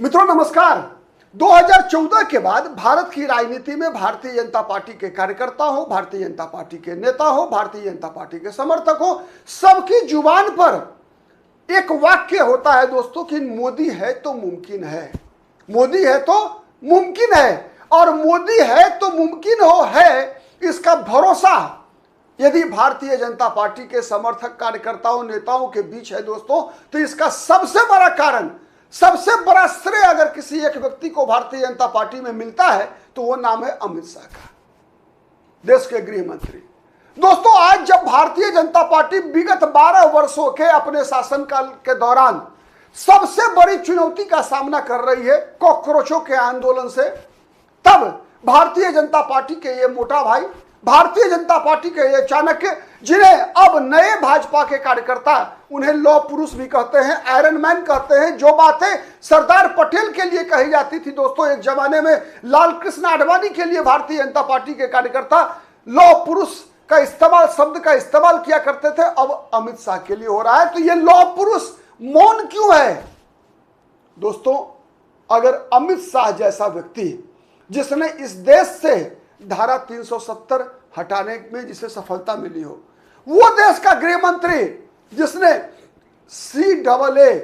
मित्रों नमस्कार। 2014 के बाद भारत की राजनीति में भारतीय जनता पार्टी के कार्यकर्ता हो, भारतीय जनता पार्टी के नेता हो, भारतीय जनता पार्टी के समर्थक हो, सबकी जुबान पर एक वाक्य होता है दोस्तों कि मोदी है तो मुमकिन है, मोदी है तो मुमकिन है। और मोदी है तो मुमकिन हो है इसका भरोसा यदि भारतीय जनता पार्टी के समर्थक कार्यकर्ताओं नेताओं के बीच है दोस्तों, तो इसका सबसे बड़ा कारण, सबसे बड़ा श्रेय अगर किसी एक व्यक्ति को भारतीय जनता पार्टी में मिलता है तो वो नाम है अमित शाह का, देश के गृह मंत्री। दोस्तों आज जब भारतीय जनता पार्टी विगत 12 वर्षों के अपने शासनकाल के दौरान सबसे बड़ी चुनौती का सामना कर रही है कॉकरोचों के आंदोलन से, तब भारतीय जनता पार्टी के ये मोटा भाई, भारतीय जनता पार्टी के ये चाणक्य, जिन्हें अब नए भाजपा के कार्यकर्ता उन्हें लौह पुरुष भी कहते हैं, आयरन मैन कहते हैं, जो बातें सरदार पटेल के लिए कही जाती थी दोस्तों एक जमाने में, लाल कृष्ण आडवाणी के लिए भारतीय जनता पार्टी के कार्यकर्ता लौह पुरुष का इस्तेमाल, शब्द का इस्तेमाल किया करते थे, अब अमित शाह के लिए हो रहा है। तो ये लौह पुरुष मौन क्यों है दोस्तों? अगर अमित शाह जैसा व्यक्ति जिसने इस देश से धारा 370 हटाने में जिसे सफलता मिली हो, वो देश का गृह मंत्री जिसने CAA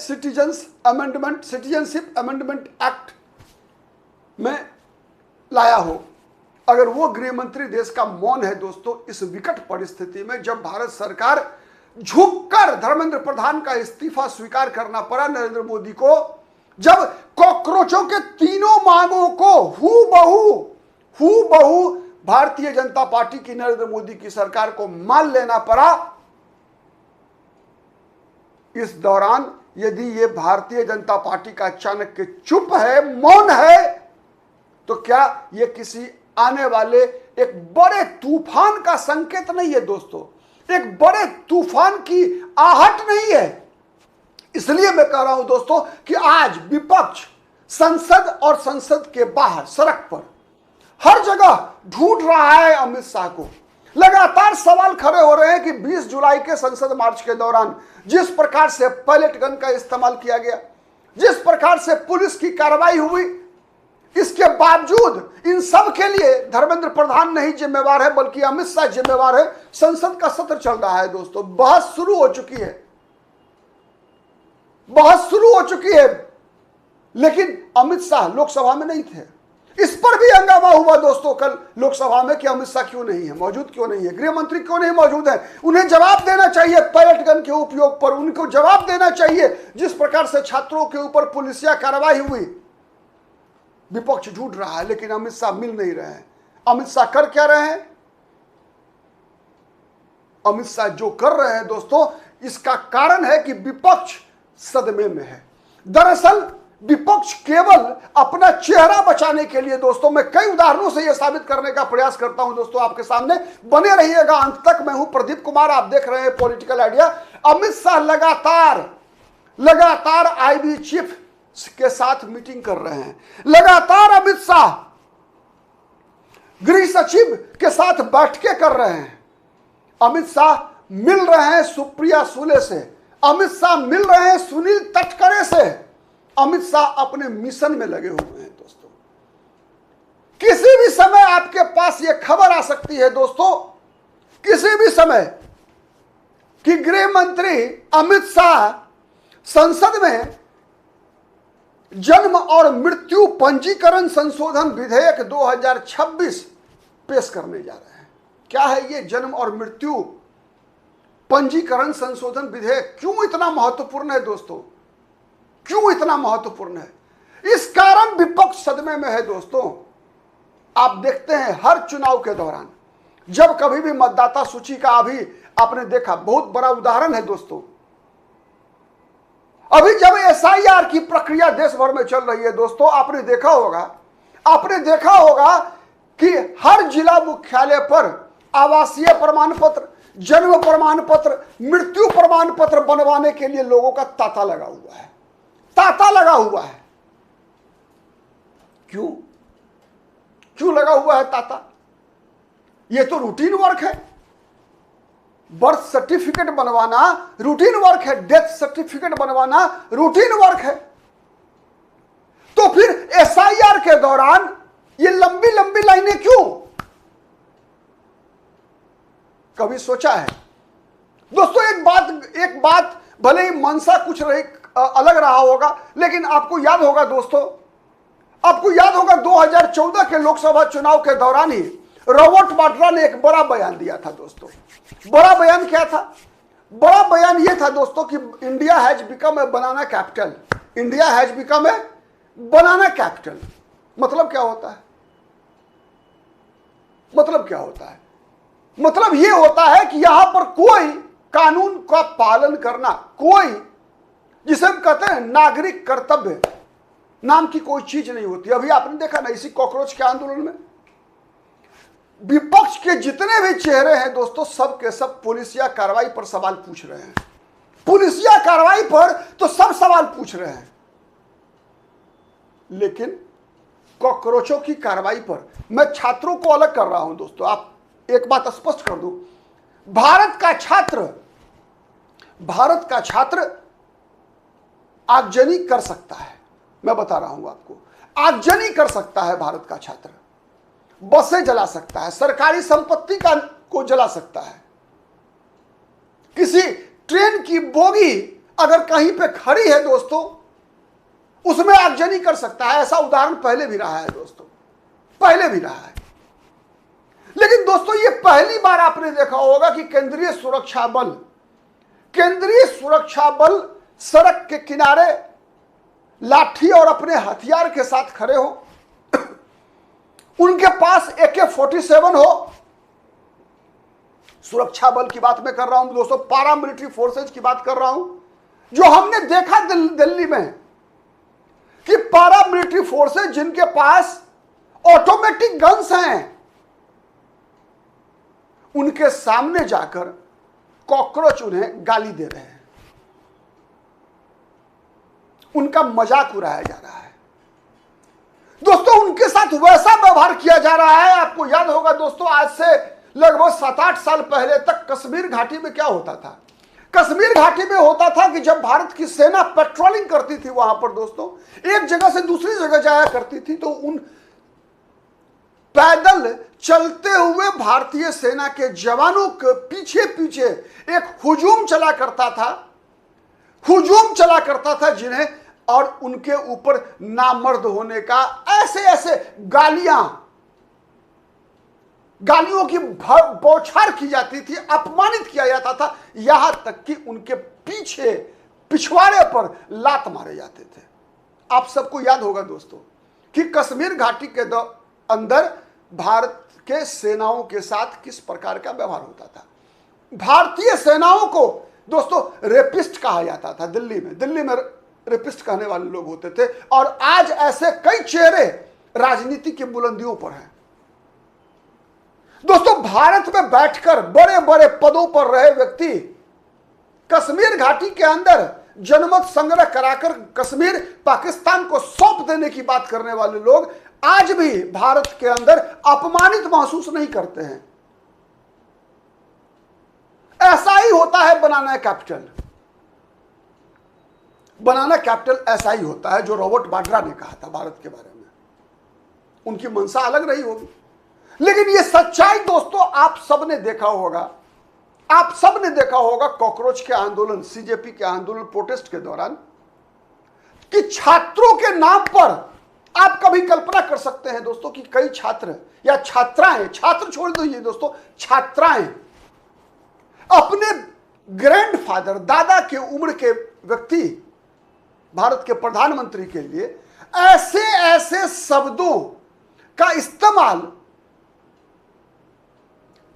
सिटीजनशिप अमेंडमेंट एक्ट में लाया हो, अगर वो गृह मंत्री देश का मौन है दोस्तों इस विकट परिस्थिति में, जब भारत सरकार झुककर धर्मेंद्र प्रधान का इस्तीफा स्वीकार करना पड़ा नरेंद्र मोदी को, जब कॉकरोचों के तीनों मांगों को हूबहू भारतीय जनता पार्टी की नरेंद्र मोदी की सरकार को मान लेना पड़ा, इस दौरान यदि ये भारतीय जनता पार्टी का चाणक्य चुप है, मौन है, तो क्या ये किसी आने वाले एक बड़े तूफान का संकेत नहीं है दोस्तों? एक बड़े तूफान की आहट नहीं है? इसलिए मैं कह रहा हूं दोस्तों कि आज विपक्ष संसद और संसद के बाहर सड़क पर हर जगह ढूंढ रहा है अमित शाह को। लगातार सवाल खड़े हो रहे हैं कि 20 जुलाई के संसद मार्च के दौरान जिस प्रकार से पैलेट गन का इस्तेमाल किया गया, जिस प्रकार से पुलिस की कार्रवाई हुई, इसके बावजूद इन सब के लिए धर्मेंद्र प्रधान नहीं जिम्मेवार है बल्कि अमित शाह जिम्मेवार है। संसद का सत्र चल रहा है दोस्तों, बहस शुरू हो चुकी है, बहस शुरू हो चुकी है, लेकिन अमित शाह लोकसभा में नहीं थे। इस पर भी हंगामा हुआ दोस्तों कल लोकसभा में कि अमित शाह क्यों नहीं है, मौजूद क्यों नहीं है, गृह मंत्री क्यों नहीं मौजूद है। उन्हें जवाब देना चाहिए पैलेट गन के उपयोग पर, उनको जवाब देना चाहिए जिस प्रकार से छात्रों के ऊपर पुलिसिया कार्रवाई हुई। विपक्ष ढूंढ रहा है लेकिन अमित शाह मिल नहीं रहे हैं। अमित शाह कर क्या रहे हैं? अमित शाह जो कर रहे हैं दोस्तों, इसका कारण है कि विपक्ष सदमे में है। दरअसल विपक्ष केवल अपना चेहरा बचाने के लिए, दोस्तों मैं कई उदाहरणों से यह साबित करने का प्रयास करता हूं दोस्तों आपके सामने, बने रहिएगा अंत तक। मैं हूं प्रदीप कुमार, आप देख रहे हैं पॉलिटिकल आइडिया। अमित शाह लगातार आईबी चीफ के साथ मीटिंग कर रहे हैं, लगातार अमित शाह गृह सचिव के साथ बैठकें कर रहे हैं, अमित शाह मिल रहे हैं सुप्रिया सुले से, अमित शाह मिल रहे हैं सुनील तटकरे से, अमित शाह अपने मिशन में लगे हुए हैं दोस्तों। किसी भी समय आपके पास यह खबर आ सकती है दोस्तों, किसी भी समय, कि गृह मंत्री अमित शाह संसद में जन्म और मृत्यु पंजीकरण संशोधन विधेयक 2026 पेश करने जा रहे हैं। क्या है ये जन्म और मृत्यु पंजीकरण संशोधन विधेयक? क्यों इतना महत्वपूर्ण है दोस्तों? क्यों इतना महत्वपूर्ण है? इस कारण विपक्ष सदमे में है दोस्तों। आप देखते हैं हर चुनाव के दौरान जब कभी भी मतदाता सूची का, अभी आपने देखा बहुत बड़ा उदाहरण है दोस्तों, अभी जब SIR की प्रक्रिया देश भर में चल रही है दोस्तों, आपने देखा होगा कि हर जिला मुख्यालय पर आवासीय प्रमाण पत्र, जन्म प्रमाण पत्र, मृत्यु प्रमाण पत्र बनवाने के लिए लोगों का तांता लगा हुआ है, तांता लगा हुआ है। क्यों लगा हुआ है तांता? ये तो रूटीन वर्क है, बर्थ सर्टिफिकेट बनवाना रूटीन वर्क है, डेथ सर्टिफिकेट बनवाना रूटीन वर्क है। तो फिर एसआईआर के दौरान ये लंबी लंबी लाइनें क्यों? कभी सोचा है दोस्तों? एक बात भले ही मंशा कुछ अलग रहा होगा, लेकिन आपको याद होगा दोस्तों, आपको याद होगा 2014 के लोकसभा चुनाव के दौरान ही रॉबर्ट वाड्रा ने एक बड़ा बयान दिया था दोस्तों। बड़ा बयान क्या था? बड़ा बयान यह था दोस्तों कि India has become a banana capital. India has become a banana capital. मतलब क्या होता है? मतलब क्या होता है? मतलब यह होता है कि यहां पर कोई कानून का पालन करना, कोई जिसे हम कहते हैं नागरिक कर्तव्य नाम की कोई चीज नहीं होती। अभी आपने देखा ना इसी कॉकरोच के आंदोलन में विपक्ष के जितने भी चेहरे हैं दोस्तों, सब के सब पुलिसिया कार्रवाई पर सवाल पूछ रहे हैं। पुलिसिया कार्रवाई पर तो सब सवाल पूछ रहे हैं, लेकिन कॉकरोचों की कार्रवाई पर मैं छात्रों को अलग कर रहा हूं दोस्तों। आप एक बात स्पष्ट कर दूं, भारत का छात्र आगजनी कर सकता है। मैं बता रहा हूं आपको, आगजनी कर सकता है भारत का छात्र। बसें जला सकता है, सरकारी संपत्ति को जला सकता है। किसी ट्रेन की बोगी अगर कहीं पे खड़ी है दोस्तों, उसमें आगजनी कर सकता है। ऐसा उदाहरण पहले भी रहा है दोस्तों, पहले भी रहा है। लेकिन दोस्तों ये पहली बार आपने देखा होगा कि केंद्रीय सुरक्षा बल सड़क के किनारे लाठी और अपने हथियार के साथ खड़े हो, उनके पास AK-47 हो। सुरक्षा बल की बात मैं कर रहा हूं दोस्तों, पारा मिलिट्री फोर्सेज की बात कर रहा हूं। जो हमने देखा दिल्ली में कि पारा मिलिट्री फोर्सेज जिनके पास ऑटोमेटिक गन्स हैं, उनके सामने जाकर कॉकरोच उन्हें गाली दे रहे हैं, उनका मजाक उड़ाया जा रहा है दोस्तों। उनके साथ वैसा व्यवहार किया जा रहा है। आपको याद होगा दोस्तों, आज से लगभग 7-8 साल पहले तक कश्मीर घाटी में क्या होता था? कश्मीर घाटी में होता था कि जब भारत की सेना पेट्रोलिंग करती थी वहां पर दोस्तों, एक जगह से दूसरी जगह जाया करती थी, तो उन पैदल चलते हुए भारतीय सेना के जवानों के पीछे पीछे एक हुजूम चला करता था जिन्हें, और उनके ऊपर नामर्द होने का ऐसे गालियों की बौछार की जाती थी, अपमानित किया जाता था, यहां तक कि उनके पीछे पिछवाड़े पर लात मारे जाते थे। आप सबको याद होगा दोस्तों कि कश्मीर घाटी के अंदर भारत के सेनाओं के साथ किस प्रकार का व्यवहार होता था। भारतीय सेनाओं को दोस्तों रेपिस्ट कहा जाता था। दिल्ली में रेपिस्ट कहने वाले लोग होते थे, और आज ऐसे कई चेहरे राजनीति की बुलंदियों पर हैं दोस्तों। भारत में बैठकर बड़े बड़े पदों पर रहे व्यक्ति कश्मीर घाटी के अंदर जनमत संग्रह कराकर कश्मीर पाकिस्तान को सौंप देने की बात करने वाले लोग आज भी भारत के अंदर अपमानित महसूस नहीं करते हैं। ऐसा ही होता है बनाना कैपिटल। बनाना कैपिटल ऐसा ही होता है जो रॉबर्ट वाड्रा ने कहा था भारत के बारे में। उनकी मंशा अलग रही होगी, लेकिन ये सच्चाई दोस्तों आप सबने देखा होगा कॉकरोच के आंदोलन, सीजेपी के आंदोलन, प्रोटेस्ट के दौरान, कि छात्रों के नाम पर आप कभी कल्पना कर सकते हैं दोस्तों कि कई छात्र या छात्राएं, छात्र छोड़ दीजिए दोस्तों, छात्राएं अपने ग्रैंडफादर, दादा के उम्र के व्यक्ति, भारत के प्रधानमंत्री के लिए ऐसे शब्दों का इस्तेमाल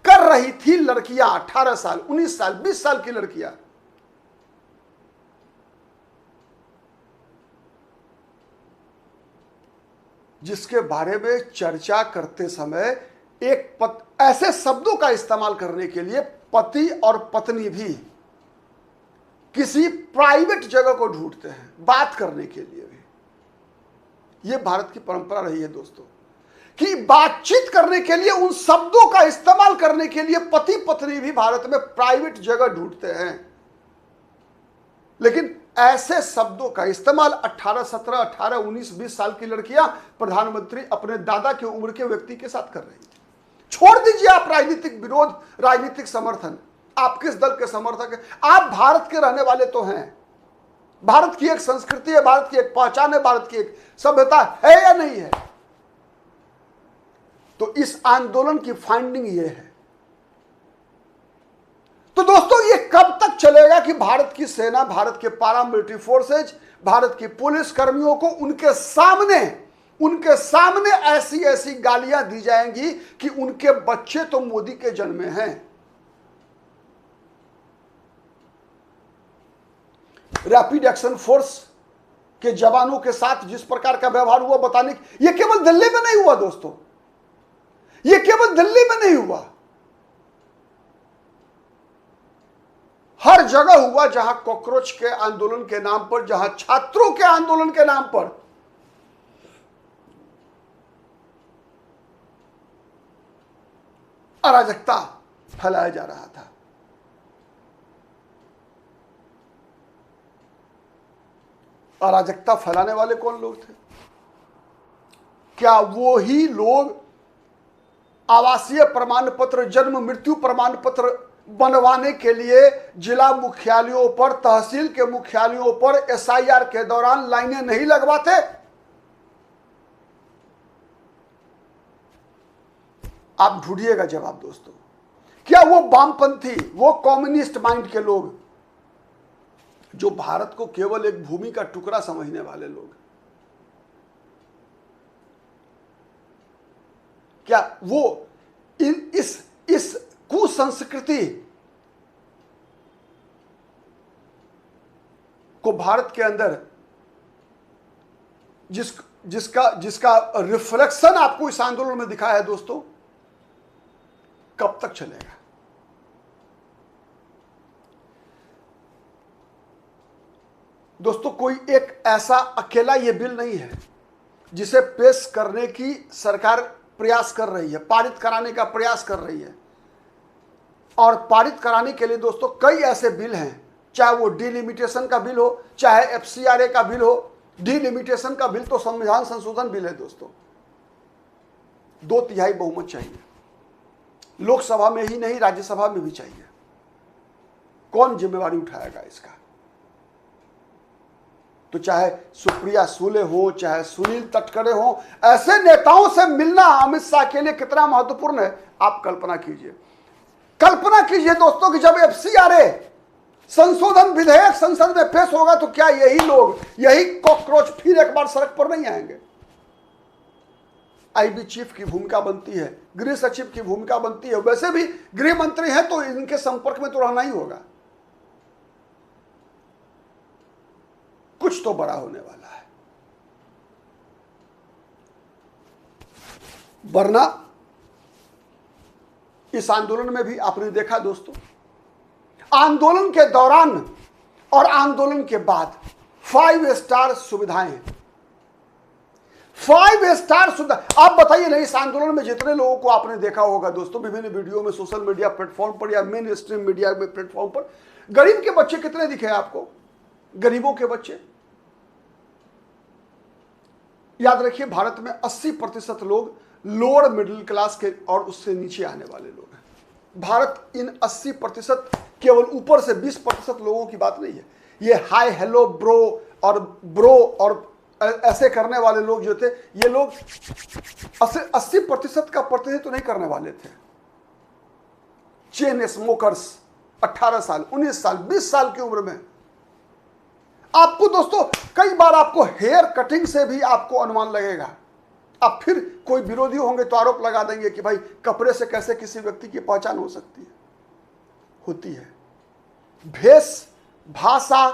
कर रही थी लड़कियां, 18 साल, 19 साल, 20 साल की लड़कियां। जिसके बारे में चर्चा करते समय ऐसे शब्दों का इस्तेमाल करने के लिए पति और पत्नी भी किसी प्राइवेट जगह को ढूंढते हैं बात करने के लिए भी। यह भारत की परंपरा रही है दोस्तों कि बातचीत करने के लिए, उन शब्दों का इस्तेमाल करने के लिए पति पत्नी भी भारत में प्राइवेट जगह ढूंढते हैं। लेकिन ऐसे शब्दों का इस्तेमाल 18, 17, 18, 19, 20 साल की लड़कियां प्रधानमंत्री अपने दादा की उम्र के व्यक्ति के साथ कर रही है। छोड़ दीजिए आप राजनीतिक विरोध, राजनीतिक समर्थन, आप किस दल के समर्थक हैं? आप भारत के रहने वाले तो हैं। भारत की एक संस्कृति है, भारत की एक पहचान है, भारत की एक सभ्यता है या नहीं है? तो इस आंदोलन की फाइंडिंग ये है। तो दोस्तों, ये कब तक चलेगा कि भारत की सेना, भारत के पैरामिलिट्री फोर्सेज, भारत की पुलिस कर्मियों को उनके सामने ऐसी ऐसी गालियां दी जाएंगी कि उनके बच्चे तो मोदी के जन्मे हैं। रैपिड एक्शन फोर्स के जवानों के साथ जिस प्रकार का व्यवहार हुआ, बताने की, यह केवल दिल्ली में नहीं हुआ दोस्तों, यह केवल दिल्ली में नहीं हुआ, हर जगह हुआ जहां कॉकरोच के आंदोलन के नाम पर, जहां छात्रों के आंदोलन के नाम पर अराजकता फैलाया जा रहा था। अराजकता फैलाने वाले कौन लोग थे? क्या वो ही लोग आवासीय प्रमाण पत्र, जन्म मृत्यु प्रमाण पत्र बनवाने के लिए जिला मुख्यालयों पर, तहसील के मुख्यालयों पर एसआईआर के दौरान लाइनें नहीं लगवाते? आप ढूंढिएगा जवाब दोस्तों। क्या वो वामपंथी, वो कम्युनिस्ट माइंड के लोग, जो भारत को केवल एक भूमि का टुकड़ा समझने वाले लोग, क्या वो इस कुसंस्कृति को भारत के अंदर जिसका रिफ्लेक्शन आपको इस आंदोलन में दिखा है दोस्तों, कब तक चलेगा? दोस्तों, कोई एक ऐसा अकेला ये बिल नहीं है जिसे पेश करने की सरकार प्रयास कर रही है, पारित कराने का प्रयास कर रही है। और पारित कराने के लिए दोस्तों कई ऐसे बिल हैं, चाहे वो डिलिमिटेशन का बिल हो, चाहे एफसीआरए का बिल हो। डिलिमिटेशन का बिल तो संविधान संशोधन बिल है दोस्तों, 2/3 बहुमत चाहिए, लोकसभा में ही नहीं राज्यसभा में भी चाहिए। कौन जिम्मेवारी उठाएगा इसका? तो चाहे सुप्रिया सुले हो, चाहे सुनील तटकरे हो, ऐसे नेताओं से मिलना अमित शाह के लिए कितना महत्वपूर्ण है, आप कल्पना कीजिए। कल्पना कीजिए दोस्तों कि जब एफसीआरए संशोधन विधेयक संसद में पेश होगा तो क्या यही लोग, यही कॉकरोच फिर एक बार सड़क पर नहीं आएंगे? आईबी चीफ की भूमिका बनती है, गृह सचिव की भूमिका बनती है। वैसे भी गृह मंत्री हैं तो इनके संपर्क में तो रहना ही होगा। कुछ तो बड़ा होने वाला है, वरना इस आंदोलन में भी आपने देखा दोस्तों, आंदोलन के दौरान और आंदोलन के बाद 5 स्टार सुविधाएं, 5 स्टार सुविधा। आप बताइए ना, इस आंदोलन में जितने लोगों को आपने देखा होगा दोस्तों, विभिन्न वीडियो में, सोशल मीडिया प्लेटफॉर्म पर या मेन स्ट्रीम मीडिया में प्लेटफॉर्म पर, गरीब के बच्चे कितने दिखे आपको? गरीबों के बच्चे। याद रखिए, भारत में 80% लोग लोअर मिडिल क्लास के और उससे नीचे आने वाले लोग हैं। भारत इन 80% केवल ऊपर से 20% लोगों की बात नहीं है। ये हाय हेलो ब्रो और ऐसे करने वाले लोग जो थे, ये लोग 80% का प्रतिनिधित्व नहीं करने वाले थे। चेन स्मोकर्स 18 साल, 19 साल, 20 साल की उम्र में, आपको दोस्तों कई बार आपको हेयर कटिंग से भी आपको अनुमान लगेगा। अब फिर कोई विरोधी होंगे तो आरोप लगा देंगे कि भाई कपड़े से कैसे किसी व्यक्ति की पहचान हो सकती है? होती है। भेष, भाषा,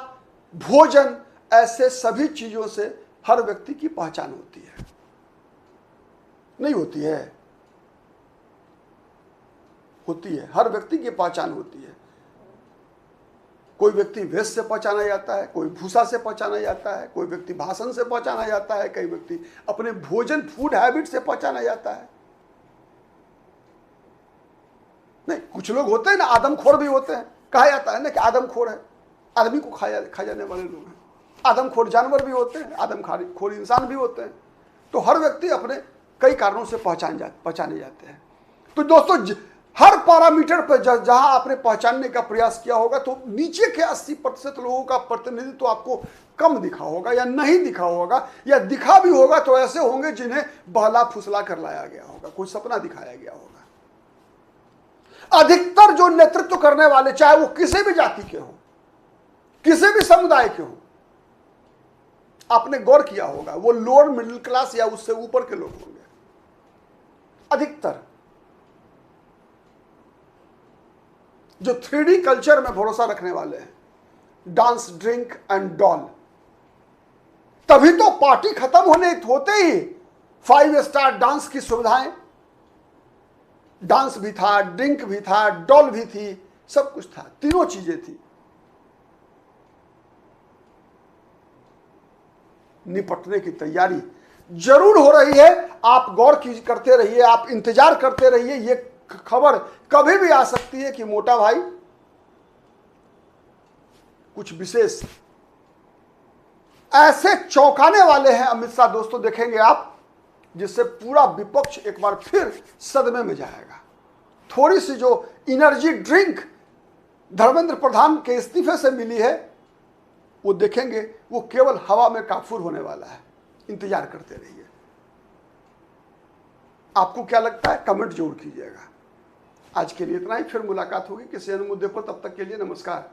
भोजन, ऐसे सभी चीजों से हर व्यक्ति की पहचान होती है, नहीं होती है? होती है, हर व्यक्ति की पहचान होती है। कोई व्यक्ति वेश से पहचाना जाता है, कोई भूसा से पहचाना जाता है, कोई व्यक्ति भाषण से पहचाना जाता है, कई व्यक्ति अपने भोजन फूड हैबिट से पहचाना जाता है। नहीं, कुछ लोग होते हैं ना आदमखोर भी होते हैं, कहा जाता है ना कि आदमखोर है, आदमी को खा जाने वाले लोग हैं। आदमखोर जानवर भी होते हैं, आदमखोर इंसान भी होते हैं। तो हर व्यक्ति अपने कई कारणों से पहचाने जाते हैं। तो दोस्तों हर पैरामीटर पर जहां आपने पहचानने का प्रयास किया होगा तो नीचे के 80% लोगों का प्रतिनिधित्व तो आपको कम दिखा होगा या नहीं दिखा होगा, या दिखा भी होगा तो ऐसे होंगे जिन्हें बहला फुसला कर लाया गया होगा, कोई सपना दिखाया गया होगा। अधिकतर जो नेतृत्व करने वाले, चाहे वो किसी भी जाति के हो, किसी भी समुदाय के हो, आपने गौर किया होगा वो लोअर मिडिल क्लास या उससे ऊपर के लोग होंगे अधिकतर। जो 3D कल्चर में भरोसा रखने वाले हैं, डांस ड्रिंक एंड डॉल। तभी तो पार्टी खत्म होते ही 5 स्टार डांस की सुविधाएं, डांस भी था, ड्रिंक भी था, डॉल भी थी, सब कुछ था, तीनों चीजें थी। निपटने की तैयारी जरूर हो रही है। आप गौर करते रहिए, आप इंतजार करते रहिए। ये खबर कभी भी आ सकती है कि मोटा भाई कुछ विशेष ऐसे चौंकाने वाले हैं अमित शाह, दोस्तों देखेंगे आप, जिससे पूरा विपक्ष एक बार फिर सदमे में जाएगा। थोड़ी सी जो एनर्जी ड्रिंक धर्मेंद्र प्रधान के इस्तीफे से मिली है, वो देखेंगे वो केवल हवा में काफूर होने वाला है। इंतजार करते रहिए। आपको क्या लगता है, कमेंट जरूर कीजिएगा। आज के लिए इतना ही, फिर मुलाकात होगी किसी अन्य मुद्दे पर। तब तक के लिए नमस्कार।